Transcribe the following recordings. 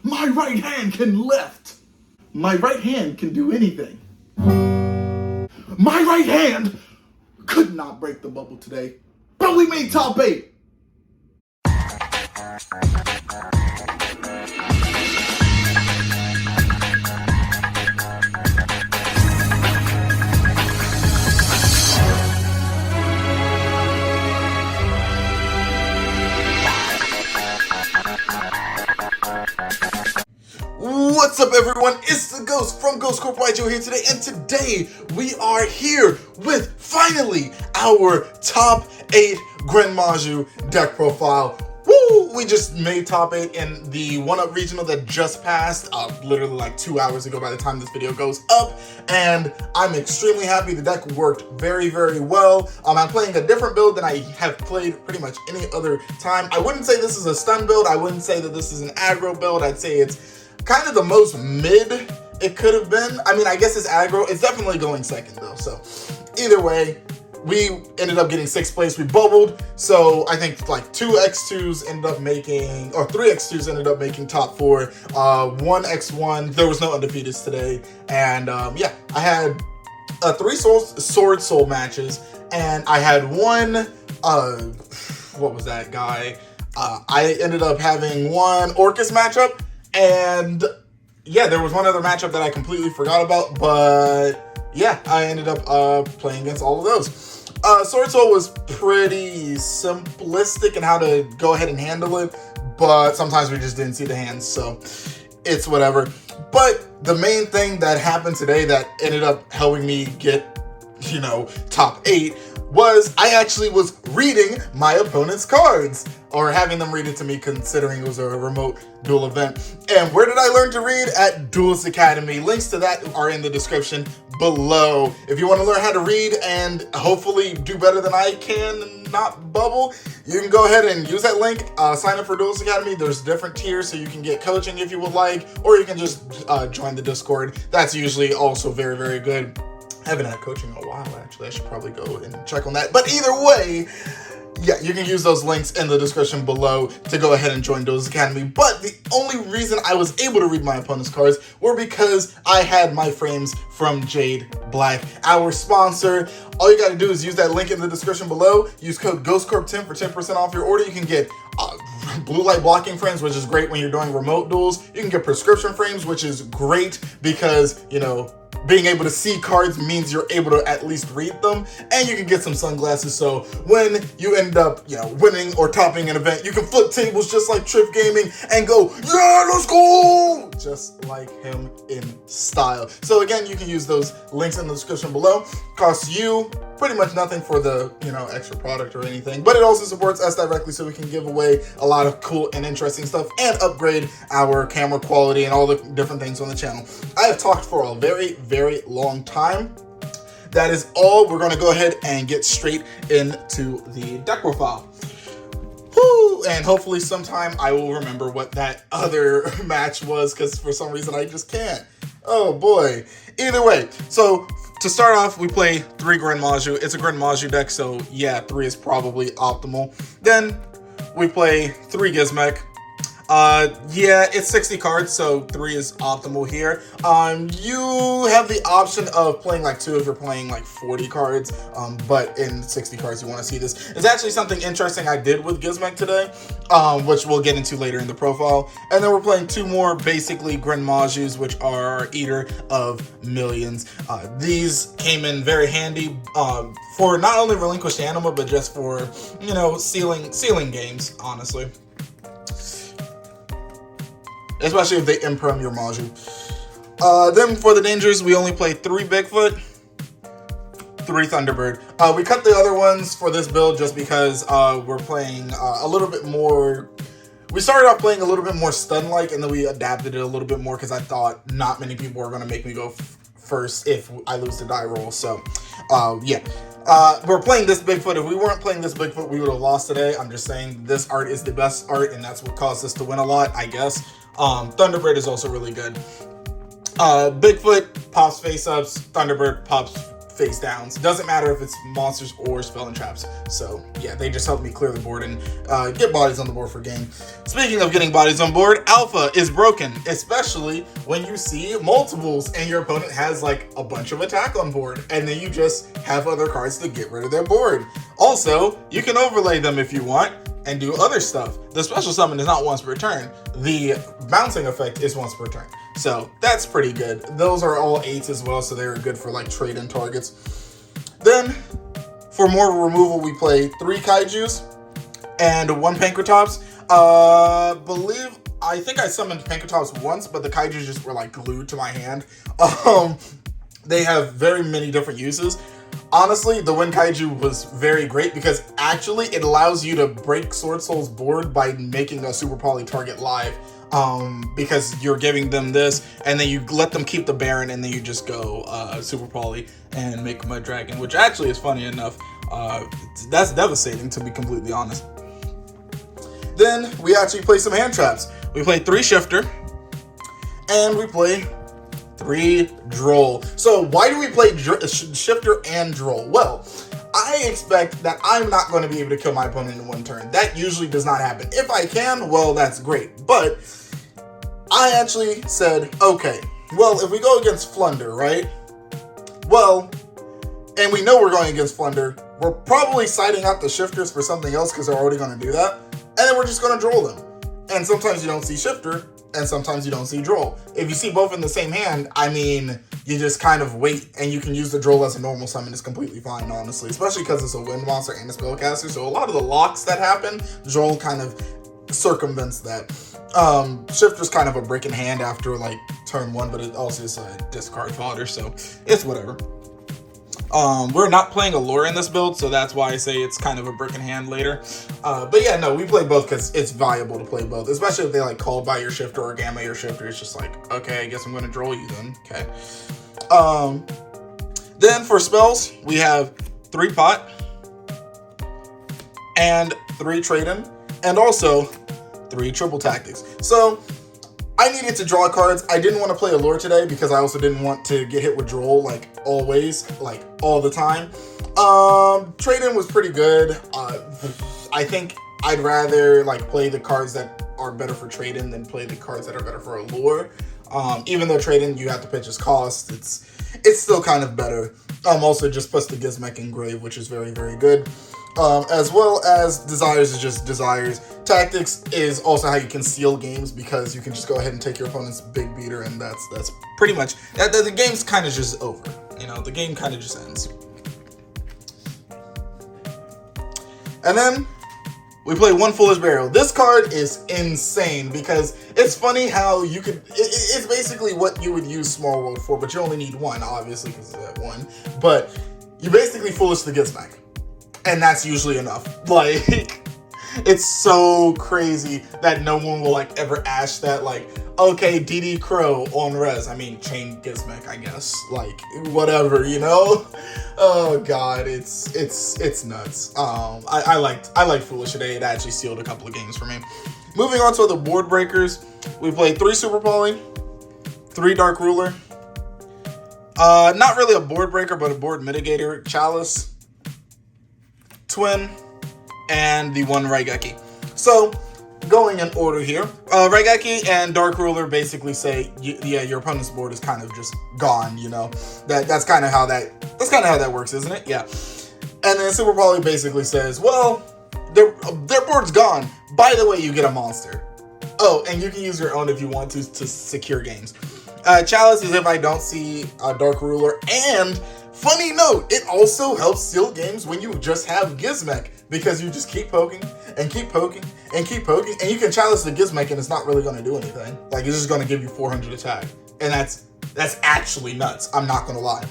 My right hand can lift. My right hand can do anything. My right hand could not break the bubble today, but we made top 8. What's up, everyone? It's the Ghost from Corp YuGiOh here today, and today we are here with finally our top 8 GREN MAJU deck profile. Woo! We just made top 8 in the 1-Up regional that just passed, literally like 2 hours ago by the time this video goes up, and I'm extremely happy. The deck worked very, very well. I'm playing a different build than I have played pretty much any other time. I wouldn't say this is a stun build. I wouldn't say that this is an aggro build. I'd say it's kind of the most mid it could have been. I mean, I guess it's aggro. It's definitely going second though. So either way, we ended up getting 6th place. We bubbled. So I think like 2 X2s ended up making, or 3 X2s ended up making top 4. 1 X1. There was no undefeateds today. And yeah, I had 3 sword soul matches, and I had 1, what was that guy? I ended up having 1 Orcus matchup. And yeah, there was 1 other matchup that I completely forgot about, but yeah, I ended up playing against all of those. Sword Soul was pretty simplistic in how to go ahead and handle it, but sometimes we just didn't see the hands, so it's whatever. But the main thing that happened today that ended up helping me get, you know, top 8 was I actually was reading my opponent's cards, or having them read it to me, considering it was a remote duel event. And where did I learn to read? At Duelist Academy. Links to that are in the description below. If you want to learn how to read and hopefully do better than I can and not bubble, you can go ahead and use that link. Sign up for Duelist Academy. There's different tiers, so you can get coaching if you would like, or you can just join the Discord. That's usually also very, very good. I haven't had coaching in a while, actually. I should probably go and check on that. But either way, yeah, you can use those links in the description below to go ahead and join Duelist Academy. But the only reason I was able to read my opponent's cards were because I had my frames from Jade Black, our sponsor. All you got to do is use that link in the description below. Use code GHOSTCORP10 for 10% off your order. You can get blue light blocking frames, which is great when you're doing remote duels. You can get prescription frames, which is great because, you know, being able to see cards means you're able to at least read them, and you can get some sunglasses, so when you end up, you know, winning or topping an event, you can flip tables just like Trip Gaming and go, yeah, let's go, just like him in style. So again, you can use those links in the description below. Costs you pretty much nothing for the, you know, extra product or anything, but it also supports us directly, so we can give away a lot of cool and interesting stuff and upgrade our camera quality and all the different things on the channel. I have talked for a very, very long time. That is all. We're going to go ahead and get straight into the deck profile. Woo! And hopefully sometime I will remember what that other match was, because for some reason I just can't. Oh boy. Either way, so to start off, we play 3 GREN MAJU. It's a GREN MAJU deck, so yeah, 3 is probably optimal. Then we play 3 Gizmek. Yeah, it's 60 cards, so 3 is optimal here. You have the option of playing like 2 if you're playing like 40 cards, but in 60 cards you want to see this. It's actually something interesting I did with Gizmek today, which we'll get into later in the profile. And then we're playing 2 more basically GREN MAJUs, which are Eater of Millions. These came in very handy for not only Relinquished Anima, but just for, you know, sealing games, honestly. Especially if they imperm your Maju. Then for the dangers, we only play 3 Bigfoot, 3 Thunderbird. We cut the other ones for this build just because we're playing a little bit more. We started off playing a little bit more stun-like, and then we adapted it a little bit more because I thought not many people were going to make me go first if I lose the die roll. So, yeah. We're playing this Bigfoot. If we weren't playing this Bigfoot, we would have lost today. I'm just saying this art is the best art, and that's what caused us to win a lot, I guess. Thunderbird is also really good. Bigfoot pops face-ups, Thunderbird pops face downs. Doesn't matter if it's monsters or spell and traps. So yeah, they just help me clear the board and get bodies on the board for game. Speaking of getting bodies on board, Alpha is broken, especially when you see multiples and your opponent has like a bunch of attack on board, and then you just have other cards to get rid of their board. Also, you can overlay them if you want and do other stuff. The special summon is not once per turn. The bouncing effect is once per turn. So that's pretty good. Those are all 8s as well, so they're good for like trade-in targets. Then for more removal, we play 3 Kaijus and 1 Pankratops. I think I summoned Pankratops once, but the Kaijus just were like glued to my hand. They have very many different uses. Honestly, the Wind Kaiju was very great because actually it allows you to break Sword Soul's board by making a Super Poly target live. Because you're giving them this, and then you let them keep the Baron, and then you just go Super Poly and make Mud Dragon, which actually is funny enough. That's devastating, to be completely honest. Then we actually play some hand traps. We play 3 Shifter, and we play 3 Droll. So why do we play Shifter and Droll? Well, I expect that I'm not going to be able to kill my opponent in 1 turn. That usually does not happen. If I can, well, that's great. But I actually said, okay, well, if we go against Flunder, right? Well, and we know we're going against Flunder, we're probably siding out the Shifters for something else because they're already going to do that. And then we're just going to Droll them. And sometimes you don't see Shifter, and sometimes you don't see Droll. If you see both in the same hand, I mean, you just kind of wait, and you can use the Droll as a normal summon. It's completely fine, honestly, especially because it's a wind monster and a spellcaster. So a lot of the locks that happen, Droll kind of circumvents that. Shifter's kind of a brick in hand after like turn 1, but it also is a discard fodder, so it's whatever. We're not playing Allure in this build, so that's why I say it's kind of a brick in hand later. But yeah, no, we play both because it's valuable to play both, especially if they like call by your Shifter or gamma your Shifter. It's just like, okay, I guess I'm going to draw you then. Okay. Then for spells, we have 3 Pot and 3 Trade-in, and also 3 Triple Tactics. So I needed to draw cards. I didn't want to play Allure today because I also didn't want to get hit with Droll like always, like all the time. Trade-in was pretty good. I think I'd rather like play the cards that are better for Trade-in than play the cards that are better for Allure. Even though Trade-in you have to pitch its cost, it's still kind of better. Also just puts the Gizmek in Grave, which is very, very good. As well as Desires is just Desires. Tactics is also how you can seal games because you can just go ahead and take your opponent's big beater, and that's pretty much the game's kind of just over. You know, the game kind of just ends. And then we play 1 Foolish Burial. This card is insane because it's funny how you could. It's basically what you would use Small World for, but you only need 1, obviously, because of that 1. But you basically Foolish the Gizmek. And that's usually enough. Like, it's so crazy that no one will like ever ash that, like, okay, DD Crow on res. I mean, chain Gizmek, I guess. Like, whatever, you know? Oh god, it's nuts. I liked Foolish today. It actually sealed a couple of games for me. Moving on to the board breakers, we played 3 Super Poly, 3 Dark Ruler. Not really a board breaker, but a board mitigator. Chalice, Twin, and the 1 Raigeki. So, going in order here, Raigeki and Dark Ruler basically say, yeah, your opponent's board is kind of just gone, you know? That's kind of how that works, isn't it? Yeah. And then Super Poly basically says, well, their board's gone. By the way, you get a monster. Oh, and you can use your own if you want to secure games. Chalice is if I don't see a Dark Ruler, and funny note, it also helps seal games when you just have Gizmek, because you just keep poking and keep poking and keep poking, and you can Chalice the Gizmek and it's not really going to do anything. Like, it's just going to give you 400 attack, and that's actually nuts. I'm not going to lie.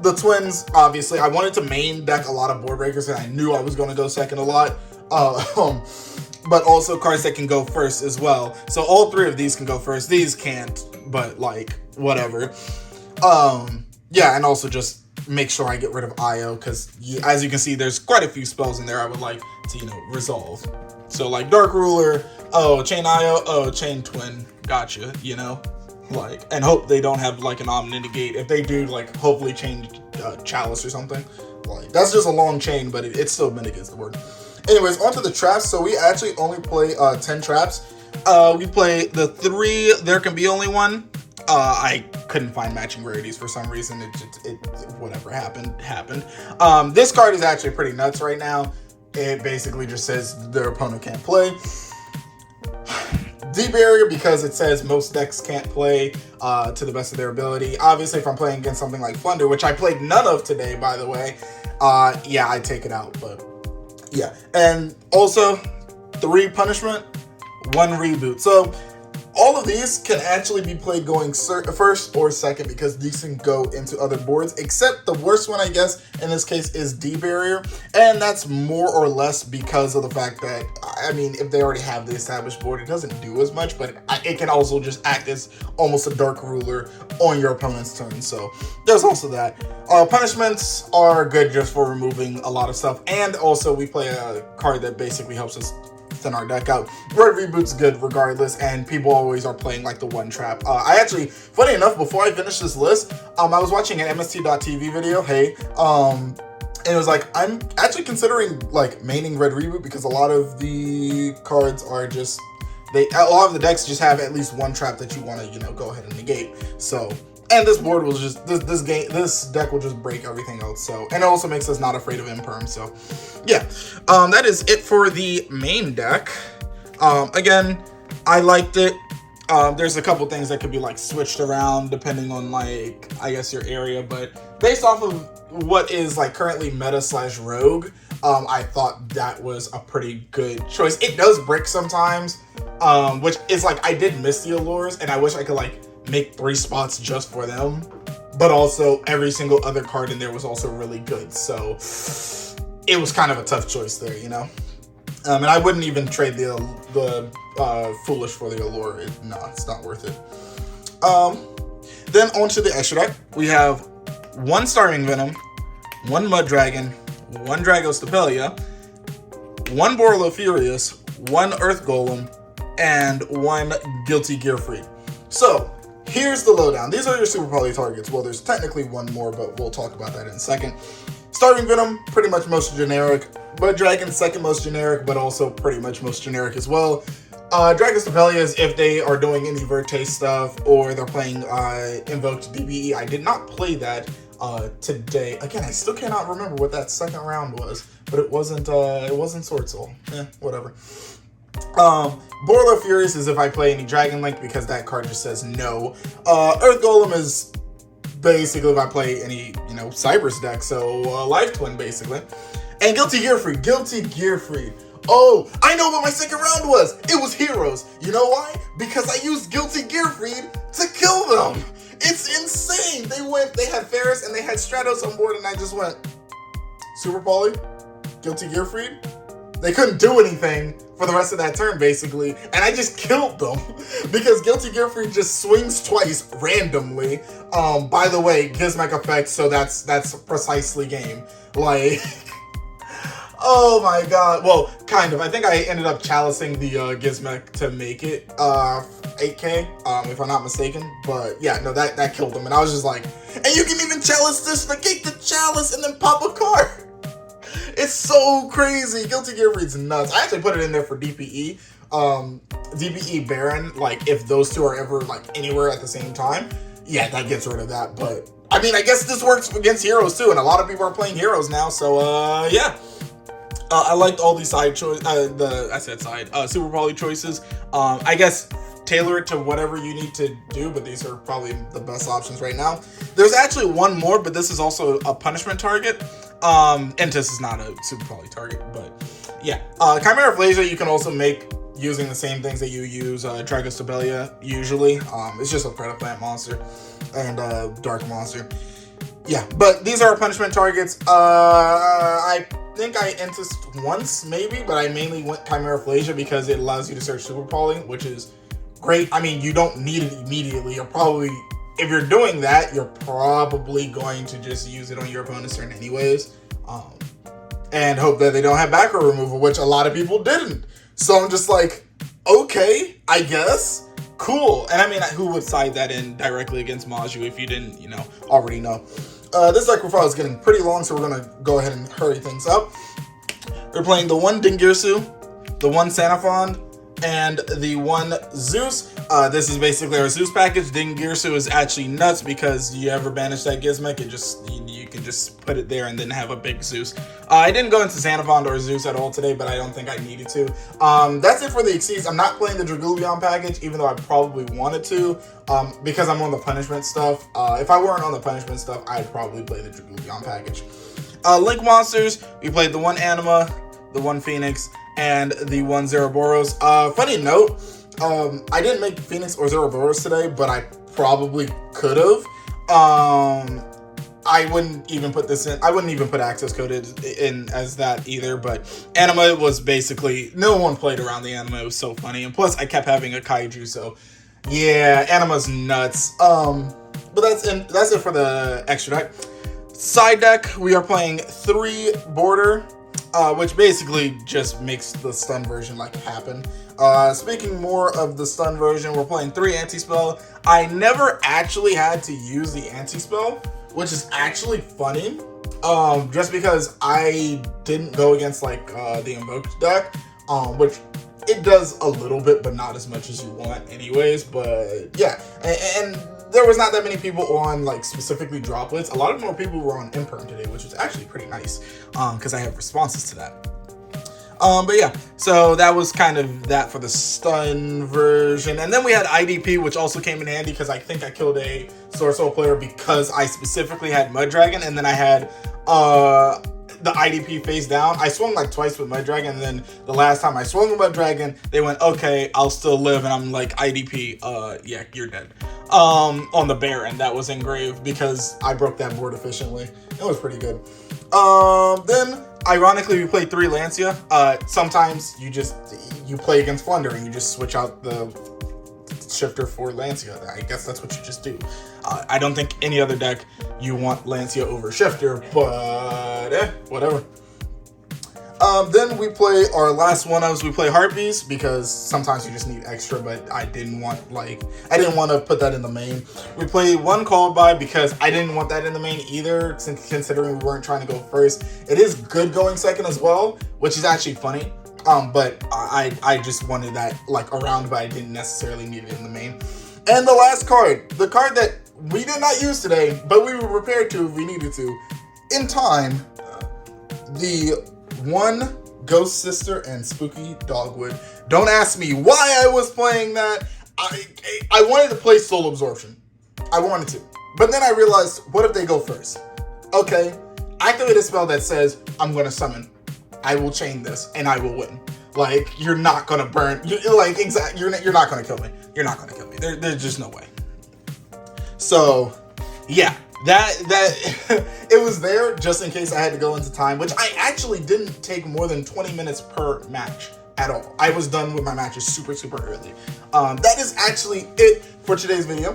The Twins, obviously, I wanted to main deck a lot of board breakers, and I knew I was going to go second a lot. But also cards that can go first as well. So all 3 of these can go first. These can't, but like, whatever. Yeah, and also just make sure I get rid of IO, because as you can see, there's quite a few spells in there I would like to, you know, resolve. So like Dark Ruler, oh, chain IO, oh, chain Twin, gotcha, you know. Like, and hope they don't have like an Omni negate. If they do, like, hopefully change Chalice or something. Like, that's just a long chain, but it still mitigates the word. Anyways, onto the traps. So we actually only play 10 traps. We play the 3 There Can Be Only One. I couldn't find matching rarities for some reason. It whatever happened. This card is actually pretty nuts right now. It basically just says their opponent can't play. D-Barrier, because it says most decks can't play to the best of their ability. Obviously, if I'm playing against something like Flunder, which I played none of today, by the way, yeah, I take it out. But yeah, and also 3 punishment, 1 reboot. So all of these can actually be played going first or second, because these can go into other boards, except the worst one, I guess, in this case is D-Barrier. And that's more or less because of the fact that, I mean, if they already have the established board, it doesn't do as much, but it can also just act as almost a Dark Ruler on your opponent's turn. So there's also that. Punishments are good just for removing a lot of stuff. And also we play a card that basically helps us thin our deck out. Red Reboot's good regardless, and people always are playing like the 1 trap. I actually, funny enough, before I finished this list, I was watching an MST.TV video, and it was like, I'm actually considering like maining Red Reboot, because a lot of the cards are just, a lot of the decks just have at least 1 trap that you want to, you know, go ahead and negate. So, and this board will just, this deck will just break everything else. So, and it also makes us not afraid of Imperm. So, yeah, that is it for the main deck. Again, I liked it. There's a couple things that could be like switched around depending on, like, I guess your area, but based off of what is like currently meta / rogue, I thought that was a pretty good choice. It does break sometimes, which is like, I did miss the allures, and I wish I could like make 3 spots just for them, but also every single other card in there was also really good. So it was kind of a tough choice there, you know. And I wouldn't even trade the Foolish for the allure. No, it's not worth it. Then onto the extra deck, we have 1 Starving Venom, 1 Mud Dragon, 1 Dragostapelia, 1 Borlo Furious, 1 Earth Golem, and 1 Guilty Gearfried. So here's the lowdown. These are your super poly targets. Well, there's technically 1 more, but we'll talk about that in a second. Starving Venom, pretty much most generic. Mud Dragon, second most generic, but also pretty much most generic as well. Dragostapelia is if they are doing any Verte stuff, or they're playing Invoked DBE. I did not play that today. Again, I still cannot remember what that second round was, but it wasn't Sword Soul. Whatever. Borlo Furious is if I play any Dragon Link, because that card just says no. Earth Golem is basically if I play any, you know, Cyber's deck, so Life Twin basically. And Guilty Gearfried. Oh, I know what my second round was. It was Heroes. You know why? Because I used Guilty Gearfried to kill them. It's insane. They had Ferris and they had Stratos on board, and I just went Super Poly, Guilty Gearfried. They couldn't do anything for the rest of that turn, basically, and I just killed them because Guilty Gearfried just swings twice randomly. By the way, Gizmek effect, so that's precisely game. Like, oh my god. Well, kind of. I think I ended up chalicing the Gizmek to make it 8k, if I'm not mistaken. But yeah, no, that killed them, and I was just like, and you can even chalice this, negate the chalice, and then pop a card. It's so crazy. Guilty Gearfried's nuts. I actually put it in there for DPE. DPE Baron, like, if those 2 are ever, like, anywhere at the same time, yeah, that gets rid of that. But, I mean, I guess this works against Heroes, too, and a lot of people are playing Heroes now, so, yeah. I liked all these side choices, Super Poly choices. I guess tailor it to whatever you need to do, but these are probably the best options right now. There's actually 1 more, but this is also a punishment target. And this is not a Super Poly target, but yeah. Chimera Flasia you can also make using the same things that you use Dragostapelia usually. It's just a Predaplant monster and Dark monster. Yeah, but these are punishment targets. I think I Entised once, maybe, but I mainly went Chimera Flasia because it allows you to search Super Poly, which is great. I mean, you don't need it immediately. You're probably, if you're doing that, you're probably going to just use it on your opponent's turn anyways. And hope that they don't have backrow removal, which a lot of people didn't. So I'm just like, okay, I guess. Cool. And I mean, who would side that in directly against Maju if you didn't, already know? This deck profile is getting pretty long, so we're going to go ahead and hurry things up. We're playing the one Dingirsu, the one Sanafond, and the one Zeus. This is basically our Zeus package. Dingirsu is actually nuts because you ever banish that Gizmek, you can just put it there and then have a big Zeus. I didn't go into Sanafond or Zeus at all today, but I don't think I needed to. That's it for the Exceeds. I'm not playing the Dragoulion package, even though I probably wanted to, because I'm on the punishment stuff. If I weren't on the punishment stuff, I'd probably play the Dragoulion package. Link monsters, we played the one Anima, the one Phoenix, and the one Zeraboros. Funny note, I didn't make Phoenix or Zeraboros today, but I probably could have. I wouldn't even put this in. I wouldn't even put access coded in as that either. But Anima was basically, no one played around the Anima. It was so funny, and plus I kept having a Kaiju, so yeah, Anima's nuts. But that's it for the extra deck. Side deck, we are playing 3 border. Which basically just makes the stun version happen. Speaking more of the stun version, we're playing 3 anti-spell. I never actually had to use the anti-spell, which is actually funny. Just because I didn't go against the invoked deck, which it does a little bit, but not as much as you want anyways. But yeah, and there was not that many people on specifically droplets. A lot of more people were on imperm today, which was actually pretty nice because I have responses to that. But yeah, so that was kind of that for the stun version. And then we had IDP, which also came in handy because I think I killed a Sword Soul player because I specifically had Mud Dragon, and then I had the IDP face down. I swung twice with Mud Dragon, and then the last time I swung with Mud Dragon, they went, okay, I'll still live, and I'm like, IDP, yeah, you're dead. On the Baron that was engraved because I broke that board efficiently. It was pretty good. Then ironically, we played 3 Lancia. Sometimes you play against Flunder and you just switch out the shifter for Lancia. I guess that's what you just do. I don't think any other deck you want Lancia over shifter, but whatever. Then we play our last one-ofs. We play Harpies because sometimes you just need extra, but I didn't want to put that in the main. We play 1 Called By because I didn't want that in the main either, considering we weren't trying to go first. It is good going second as well, which is actually funny. But I just wanted that around, but I didn't necessarily need it in the main. And the last card, the card that we did not use today, but we were prepared to if we needed to, in time, the one Ghost Sister and Spooky Dogwood. Don't ask me why I was playing that. I wanted to play Soul Absorption. I wanted to. But then I realized, what if they go first? Okay, activate a spell that says, I'm going to summon. I will chain this, and I will win. You're not going to burn. You're not going to kill me. You're not going to kill me. There's just no way. So, yeah. That it was there just in case I had to go into time, which I actually didn't take more than 20 minutes per match at all. I was done with my matches super early. That is actually it for today's video.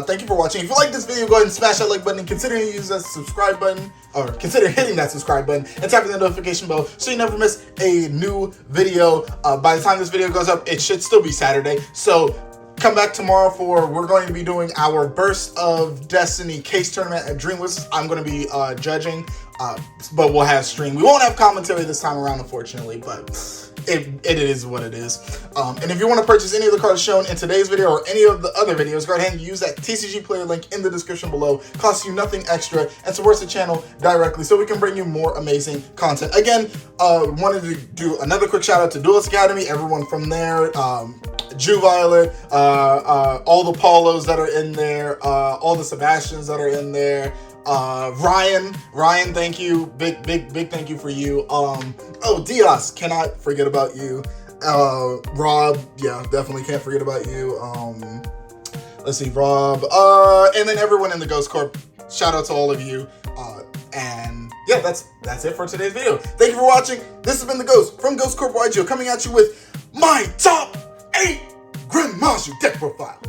Thank you for watching. If you like this video, go ahead and smash that like button and consider using that subscribe button, or consider hitting that subscribe button and tapping the notification bell so you never miss a new video. By the time this video goes up, it should still be Saturday. So come back tomorrow we're going to be doing our Burst of Destiny case tournament at Dreamless. I'm going to be judging, but we'll have stream. We won't have commentary this time around, unfortunately, but it is what it is. And if you want to purchase any of the cards shown in today's video or any of the other videos, go ahead and use that TCG player link in the description below. Costs you nothing extra and supports the channel directly so we can bring you more amazing content. Again, wanted to do another quick shout out to Duelist Academy, everyone from there, Jew Violet, all the Paulos that are in there, all the Sebastians that are in there, Ryan, thank you, big thank you for you. Oh, Diaz, cannot forget about you. Rob, yeah, definitely can't forget about you. Let's see, Rob, and then everyone in the Ghost Corp. Shout out to all of you. And yeah, that's it for today's video. Thank you for watching. This has been the Ghost from Ghost Corp YuGiOh, coming at you with my top 8 GREN MAJU deck profile.